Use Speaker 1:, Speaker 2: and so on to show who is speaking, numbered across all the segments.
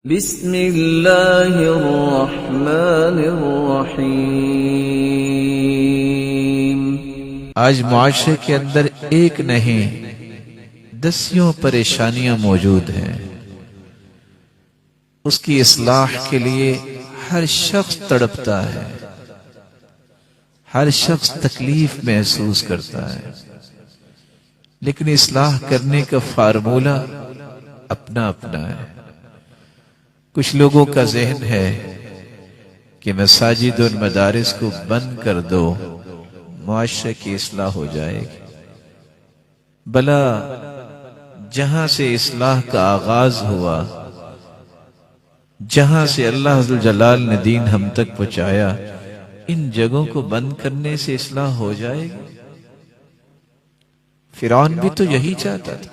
Speaker 1: बिस्मिल्लाहिर्रहमानिर्रहीम।
Speaker 2: आज मुआशरे के अंदर एक नहीं दसियों परेशानियां मौजूद हैं। उसकी इस्लाह के लिए हर शख्स तड़पता है, हर शख्स तकलीफ महसूस करता है, लेकिन इस्लाह करने का फार्मूला अपना अपना है। कुछ लोगों का ज़हन है कि मसाजिद और मदारिस को बंद कर दो, मुआशरे की इस्लाह हो जाएगी। भला जहां से इस्लाह का आगाज हुआ, जहां से अल्लाह अज़्ज़ल जलाल ने दीन हम तक पहुंचाया, इन जगहों को बंद करने से इस्लाह हो जाएगी? फिरौन भी तो यही चाहता था।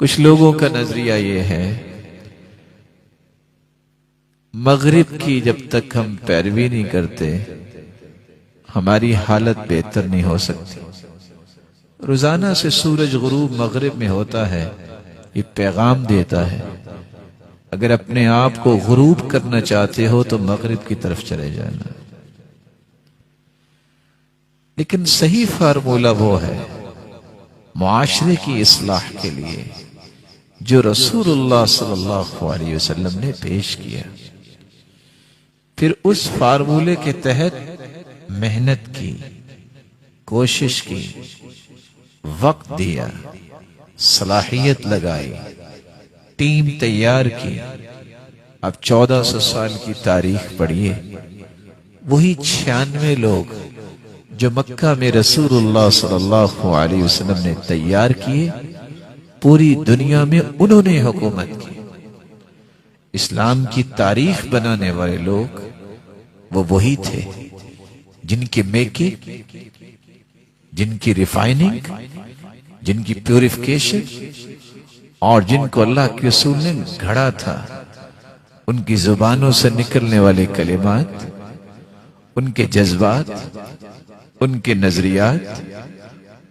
Speaker 2: कुछ लोगों का नजरिया यह है, मगरिब की जब तक हम पैरवी नहीं करते हमारी हालत बेहतर नहीं हो सकती। रोजाना से सूरज गुरूब मगरिब में होता है, ये पैगाम देता है अगर अपने आप को गुरूब करना चाहते हो तो मगरिब की तरफ चले जाना। लेकिन सही फार्मूला वो है मुआशरे की इस्लाह के लिए जो रसूलुल्लाह सल्लल्लाहु अलैहि वसल्लम ने पेश किया। फिर उस फार्मूले के तहत मेहनत की, कोशिश की, वक्त दिया, सलाहियत लगाई, टीम तैयार की। अब 1400 साल की तारीख पढ़िए, वही 96 लोग जो मक्का में रसूलुल्लाह सल्लल्लाहु अलैहि वसल्लम ने तैयार किए, पूरी दुनिया में उन्होंने हुकूमत की। इस्लाम की तारीख बनाने वाले लोग वो वही थे जिनकी मेकिंग, जिनकी रिफाइनिंग, जिनकी प्यूरिफिकेशन और जिनको अल्लाह के रसूल ने घड़ा था। उनकी जुबानों से निकलने वाले कलिमात, उनके जज्बात, उनके नजरियात,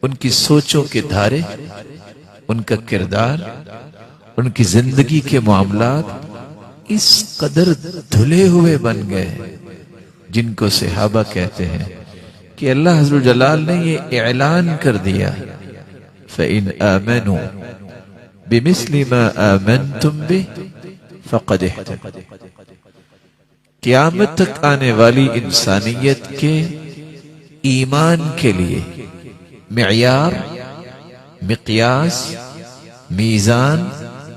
Speaker 2: उनकी सोचों के धारे, उनका किरदार, उनकी जिंदगी के मामलात इस कदर धुले हुए बन गए जिनको सहाबा कहते हैं कि अल्लाह अज़्ज़ल जलाल ने ये ऐलान कर दिया, फ़इन आमनू बिमिस्लि मा आमनतुम बिह फ़क़द इह्तदौ। क़यामत तक आने वाली इंसानियत के ईमान के लिए मियार, मिक़यास, मीज़ान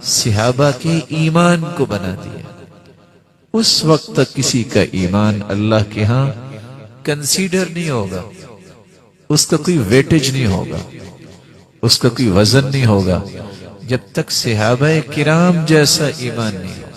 Speaker 2: सहाबा के ईमान को बना दिया। उस वक्त तक किसी का ईमान अल्लाह के यहां कंसीडर नहीं होगा, उसका कोई वेटेज नहीं होगा, उसका कोई वजन नहीं होगा जब तक सहाबा किराम जैसा ईमान नहीं होगा।